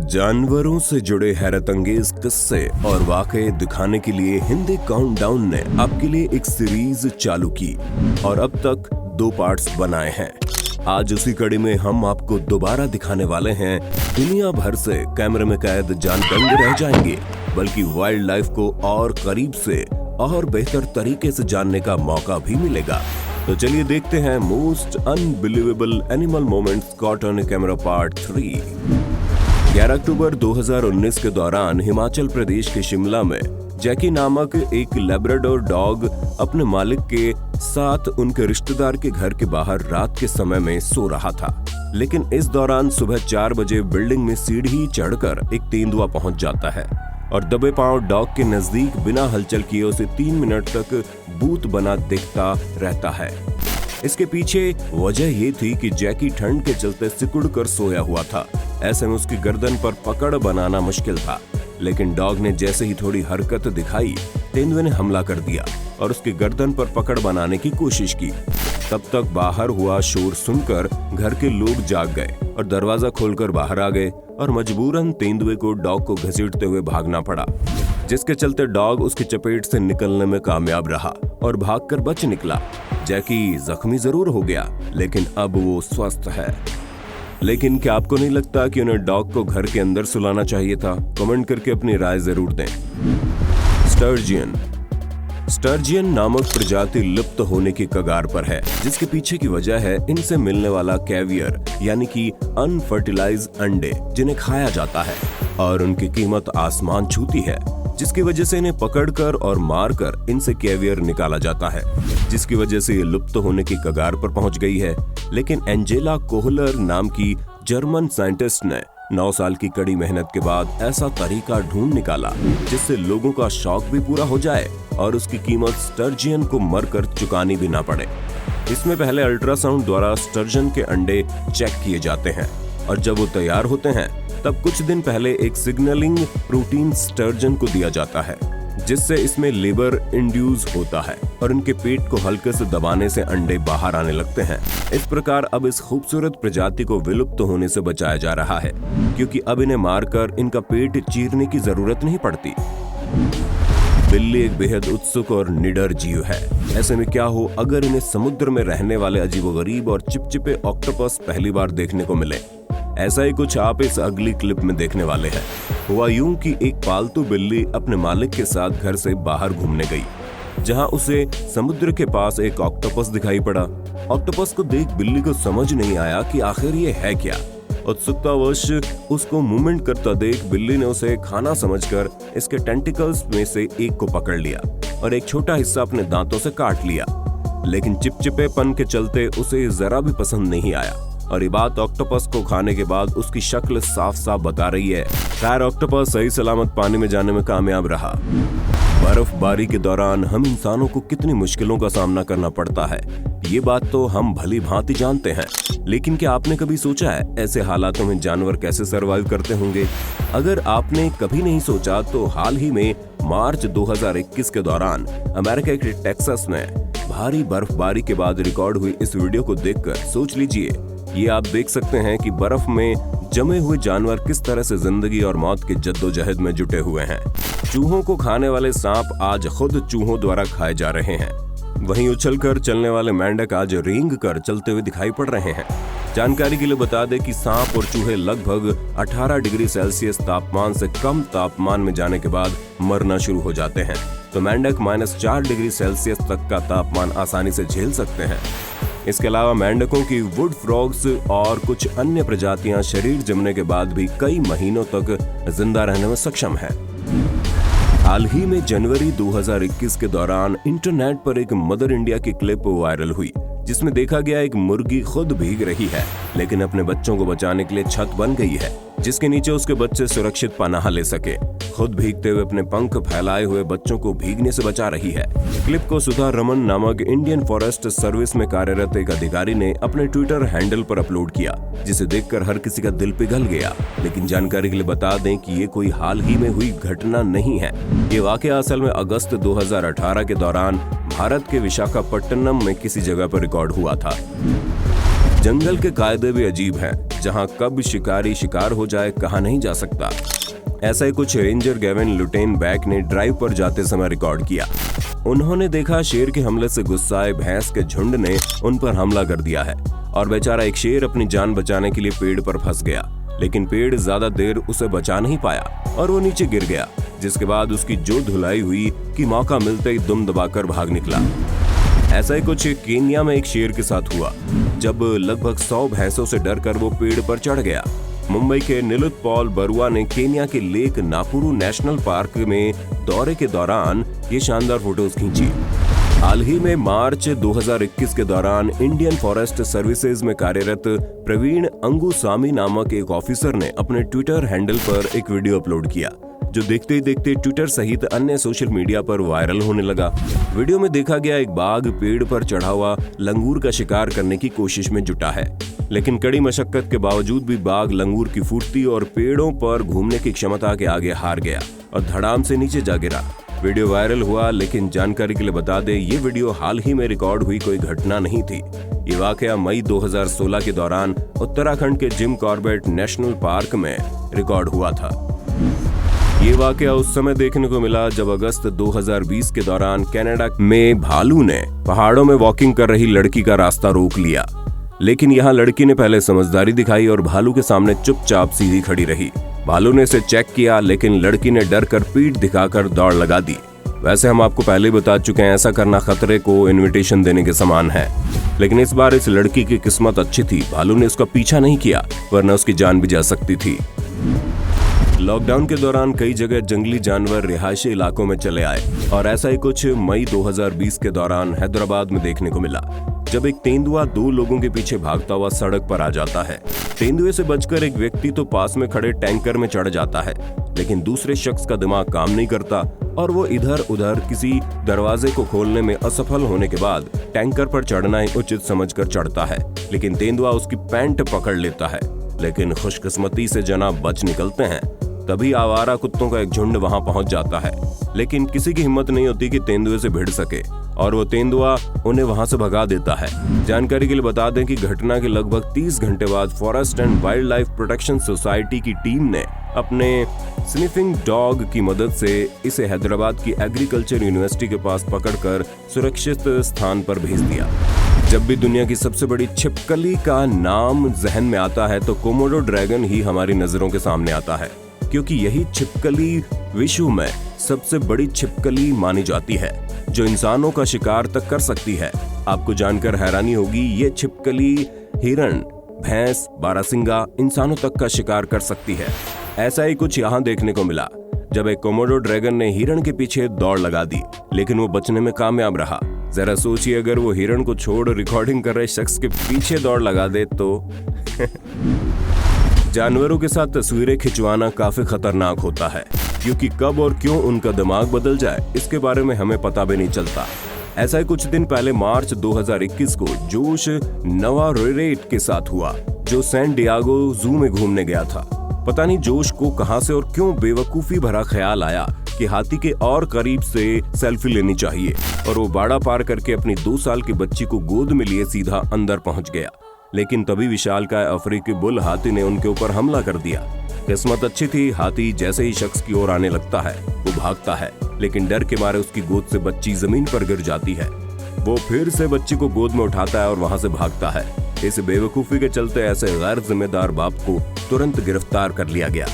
जानवरों से जुड़े हैरतअंगेज किस्से और वाकये दिखाने के लिए हिंदी काउंटडाउन ने आपके लिए एक सीरीज चालू की और अब तक 2 पार्ट्स बनाए हैं। आज उसी कड़ी में हम आपको दोबारा दिखाने वाले हैं दुनिया भर से कैमरे में कैद जानदंग रह जाएंगे, बल्कि वाइल्ड लाइफ को और करीब से और बेहतर तरीके से जानने का मौका भी मिलेगा। तो चलिए देखते हैं most unbelievable animal moments caught on camera part 3। 11 अक्टूबर 2019 के दौरान हिमाचल प्रदेश के शिमला में जैकी नामक एक लैब्राडोर डॉग अपने मालिक के साथ उनके रिश्तेदार के घर के बाहर रात के समय में सो रहा था। लेकिन इस दौरान सुबह 4 बजे बिल्डिंग में सीढ़ी चढ़कर एक तेंदुआ पहुंच जाता है और दबे पांव डॉग के नजदीक बिना हलचल किए उसे 3 मिनट तक भूत बना दिखता रहता है। इसके पीछे वजह ये थी कि जैकी ठंड के चलते सिकुड़ कर सोया हुआ था। ऐसे में उसकी गर्दन पर पकड़ बनाना मुश्किल था, लेकिन डॉग ने जैसे ही थोड़ी हरकत दिखाई, तेंदुए ने हमला कर दिया और उसकी गर्दन पर पकड़ बनाने की कोशिश की। तब तक बाहर हुआ शोर सुनकर घर के लोग जाग गए और दरवाजा खोलकर बाहर आ गए और मजबूरन तेंदुए को डॉग को घसीटते हुए भागना पड़ा, जिसके चलते डॉग उसकी चपेट से निकलने में कामयाब रहा और भागकर बच निकला। जैकी जख्मी जरूर हो गया, लेकिन अब वो स्वस्थ है। लेकिन क्या आपको नहीं लगता कि उन्हें डॉग को घर के अंदर सुलाना चाहिए था? कमेंट करके अपनी राय जरूर दें। स्टर्जियन नामक प्रजाति लुप्त होने की कगार पर है, जिसके पीछे की वजह है इनसे मिलने वाला कैवियर यानी कि अनफर्टिलाइज्ड अंडे, जिन्हें खाया जाता है और उनकी कीमत आसमान छूती है, जिसकी वजह से इन्हें पकड़कर और मारकर इनसे कैवियर निकाला जाता है, जिसकी वजह से ये लुप्त होने की कगार पर पहुंच गई है। लेकिन एंजेला कोहलर नाम की जर्मन साइंटिस्ट ने 9 साल की कड़ी मेहनत के बाद ऐसा तरीका ढूंढ निकाला जिससे लोगों का शौक भी पूरा हो जाए और उसकी कीमत स्टर्जियन को मरकर चुकानी भी ना पड़े। इसमें पहले अल्ट्रासाउंड द्वारा स्टर्जन के अंडे चेक किए जाते हैं और जब वो तैयार होते हैं तब कुछ दिन पहले एक सिग्नलिंग प्रोटीन स्टर्जन को दिया जाता है, जिससे इसमें लेबर इंड्यूस होता है और इनके पेट को हल्के से दबाने से अंडे बाहर आने लगते हैं। इस प्रकार अब इस खूबसूरत प्रजाति को विलुप्त होने से बचाया जा रहा है, क्योंकि अब इन्हें मारकर इनका पेट चीरने की जरूरत नहीं पड़ती। बिल्ली एक बेहद उत्सुक और निडर जीव है। ऐसे में क्या हो अगर इन्हें समुद्र में रहने वाले अजीबोगरीब और चिपचिपे ऑक्टोपस पहली बार देखने को मिले? ऐसा ही कुछ आप इस अगली क्लिप में देखने वाले हैं। हुआ यूं कि एक पालतू बिल्ली अपने मालिक के साथ घर से बाहर घूमने गई, जहां उसे समुद्र के पास एक ऑक्टोपस दिखाई पड़ा। ऑक्टोपस को देख बिल्ली को समझ नहीं आया कि आखिर ये है क्या। उत्सुकतावश उसको मूवमेंट करता देख बिल्ली ने उसे खाना समझकर इसके टेंटिकल्स में से एक को पकड़ लिया और एक छोटा हिस्सा अपने दांतों से काट लिया। लेकिन चिपचिपेपन के चलते उसे जरा भी पसंद नहीं आया और ये बात ऑक्टोपस को खाने के बाद उसकी शक्ल साफ साफ बता रही है। खैर, ऑक्टोपस सही सलामत पानी में जाने में कामयाब रहा। बर्फबारी के दौरान हम इंसानों को कितनी मुश्किलों का सामना करना पड़ता है, ये बात तो हम भली भांति जानते हैं। लेकिन क्या आपने कभी सोचा है ऐसे हालातों में जानवर कैसे सरवाइव करते होंगे? अगर आपने कभी नहीं सोचा तो हाल ही में मार्च 2021 के दौरान अमेरिका के टेक्सास में भारी बर्फबारी के बाद रिकॉर्ड हुई इस वीडियो को देखकर सोच लीजिए। ये आप देख सकते हैं कि बर्फ में जमे हुए जानवर किस तरह से जिंदगी और मौत की जद्दोजहद में जुटे हुए हैं। चूहों को खाने वाले सांप आज खुद चूहों द्वारा खाए जा रहे हैं। वहीं उछलकर चलने वाले मेंढक आज रेंग कर चलते हुए दिखाई पड़ रहे हैं। जानकारी के लिए बता दें कि सांप और चूहे लगभग 18 डिग्री सेल्सियस तापमान से कम तापमान में जाने के बाद मरना शुरू हो जाते हैं, तो मेंढक -4 डिग्री सेल्सियस तक का तापमान आसानी से झेल सकते हैं। इसके अलावा मेंढकों की वुड फ्रॉग्स और कुछ अन्य प्रजातियां शरीर जमने के बाद भी कई महीनों तक जिंदा रहने में सक्षम है। हाल ही में जनवरी 2021 के दौरान इंटरनेट पर एक मदर इंडिया की क्लिप वायरल हुई, जिसमें देखा गया एक मुर्गी खुद भीग रही है लेकिन अपने बच्चों को बचाने के लिए छत बन गई है। जिसके नीचे उसके बच्चे सुरक्षित पनाह ले सके। खुद भीगते हुए अपने पंख फैलाए हुए बच्चों को भीगने से बचा रही है। क्लिप को सुधा रमन नामक इंडियन फॉरेस्ट सर्विस में कार्यरत एक अधिकारी ने अपने ट्विटर हैंडल पर अपलोड किया, जिसे देखकर हर किसी का दिल पिघल गया। लेकिन जानकारी के लिए बता दें कि ये कोई हाल ही में हुई घटना नहीं है। ये वाकया असल में अगस्त 2018 के दौरान भारत के विशाखापट्टनम में किसी जगह पर रिकॉर्ड हुआ था। जंगल के कायदे भी अजीब हैं, जहां कब शिकारी शिकार हो जाए कहा नहीं जा सकता। ऐसा ही कुछ रेंजर गेविन लुटेनबैक ने ड्राइव पर जाते समय रिकॉर्ड किया। उन्होंने देखा शेर के हमले से गुस्साए भैंस के झुंड ने उन पर हमला कर दिया है और बेचारा एक शेर अपनी जान बचाने के लिए पेड़ पर फंस गया, लेकिन पेड़ ज्यादा देर उसे बचा नहीं पाया और वो नीचे गिर गया, जिसके बाद उसकी जो धुलाई हुई कि मौका मिलते ही दुम दबाकर भाग निकला। ऐसा ही कुछ केन्या में एक शेर के साथ हुआ, जब लगभग 100 भैंसों से डरकर वो पेड़ पर चढ़ गया। मुंबई के निलुत पॉल बरुआ ने केन्या के लेक नाकुरू नेशनल पार्क में दौरे के दौरान ये शानदार फोटोज खींची। हाल ही में मार्च 2021 के दौरान इंडियन फॉरेस्ट सर्विसेज में कार्यरत प्रवीण अंगुसामी नामक एक ऑफिसर ने अपने ट्विटर हैंडल पर एक वीडियो अपलोड किया, जो देखते ही देखते ट्विटर सहित अन्य सोशल मीडिया पर वायरल होने लगा। वीडियो में देखा गया एक बाघ पेड़ पर चढ़ा हुआ लंगूर का शिकार करने की कोशिश में जुटा है, लेकिन कड़ी मशक्कत के बावजूद भी बाघ लंगूर की फुर्ती और पेड़ों पर घूमने की क्षमता के आगे हार गया और धड़ाम से नीचे जा गिरा। वीडियो वायरल हुआ, लेकिन जानकारी के लिए बता दें ये वीडियो हाल ही में रिकॉर्ड हुई कोई घटना नहीं थी। ये वाकया मई 2016 के दौरान उत्तराखंड के जिम कॉर्बेट नेशनल पार्क में रिकॉर्ड हुआ था। ये वाकया उस समय देखने को मिला जब अगस्त 2020 के दौरान कनाडा में भालू ने पहाड़ों में वॉकिंग कर रही लड़की का रास्ता रोक लिया, लेकिन यहाँ लड़की ने पहले समझदारी दिखाई और भालू के सामने चुपचाप सीधी खड़ी रही। भालू ने इसे चेक किया, लेकिन लड़की ने डर कर पीठ दिखाकर दौड़ लगा दी। वैसे हम आपको पहले ही बता चुके हैं, ऐसा करना खतरे को इनविटेशन देने के समान है, लेकिन इस बार इस लड़की की किस्मत अच्छी थी। भालू ने उसका पीछा नहीं किया, वरना उसकी जान भी जा सकती थी। लॉकडाउन के दौरान कई जगह जंगली जानवर रिहायशी इलाकों में चले आए और ऐसा ही कुछ मई 2020 के दौरान हैदराबाद में देखने को मिला, जब एक तेंदुआ 2 लोगों के पीछे भागता हुआ सड़क पर आ जाता है। तेंदुए से बचकर एक व्यक्ति तो पास में खड़े टैंकर में चढ़ जाता है, लेकिन दूसरे शख्स का दिमाग काम नहीं करता और वो इधर उधर किसी दरवाजे को खोलने में असफल होने के बाद टैंकर पर चढ़ना ही उचित समझकर चढ़ता है, लेकिन तेंदुआ उसकी पैंट पकड़ लेता है। लेकिन खुशकिस्मती से जनाब बच निकलते हैं। तभी आवारा कुत्तों का एक झुंड वहां पहुंच जाता है, लेकिन किसी की हिम्मत नहीं होती कि तेंदुए से भिड़ सके और वो तेंदुआ उन्हें वहां से भगा देता है। जानकारी के लिए बता दें कि घटना के लगभग 30 घंटे बाद forest and wild life protection society की टीम ने अपने स्निफिंग डॉग की मदद से इसे हैदराबाद की एग्रीकल्चर यूनिवर्सिटी के पास पकड़कर सुरक्षित स्थान पर भेज दिया। जब भी दुनिया की सबसे बड़ी छिपकली का नाम जहन में आता है तो कोमोडो ड्रैगन ही हमारी नजरों के सामने आता है, क्योंकि यही छिपकली विश्व में सबसे बड़ी छिपकली मानी जाती है, जो इंसानों का शिकार तक कर सकती है। आपको जानकर हैरानी होगी, ये छिपकली हिरण, भैंस, बारहसिंगा इंसानों तक का शिकार कर सकती है। ऐसा ही कुछ यहाँ देखने को मिला, जब एक कोमोडो ड्रैगन ने हिरण के पीछे दौड़ लगा दी, लेकिन वो बचने में कामयाब रहा। जरा सोचिए, अगर वो हिरण को छोड़ रिकॉर्डिंग कर रहे शख्स के पीछे दौड़ लगा दे तो जानवरों के साथ तस्वीरें खिंचवाना काफी खतरनाक होता है, क्योंकि कब और क्यों उनका दिमाग बदल जाए इसके बारे में हमें पता भी नहीं चलता। ऐसा ही कुछ दिन पहले मार्च 2021 को जोश नवारेट के साथ हुआ, जो सैन डियागो जू में घूमने गया था। पता नहीं जोश को कहां से और क्यों बेवकूफी भरा ख्याल आया कि हाथी के और करीब से सेल्फी लेनी चाहिए, और वो बाड़ा पार करके अपनी 2 साल की बच्ची को गोद में लिए सीधा अंदर पहुंच गया। लेकिन तभी विशालकाय अफ्रीकी बुल हाथी ने उनके ऊपर हमला कर दिया। किस्मत अच्छी थी, हाथी जैसे ही शख्स की ओर आने लगता है वो भागता है, लेकिन डर के मारे उसकी गोद से बच्ची जमीन पर गिर जाती है। वो फिर से बच्ची को गोद में उठाता है और वहां से भागता है। इस बेवकूफी के चलते ऐसे गैर जिम्मेदार बाप को तुरंत गिरफ्तार कर लिया गया।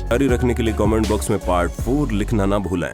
जारी रखने के लिए कमेंट बॉक्स में पार्ट 4 लिखना ना भूलें।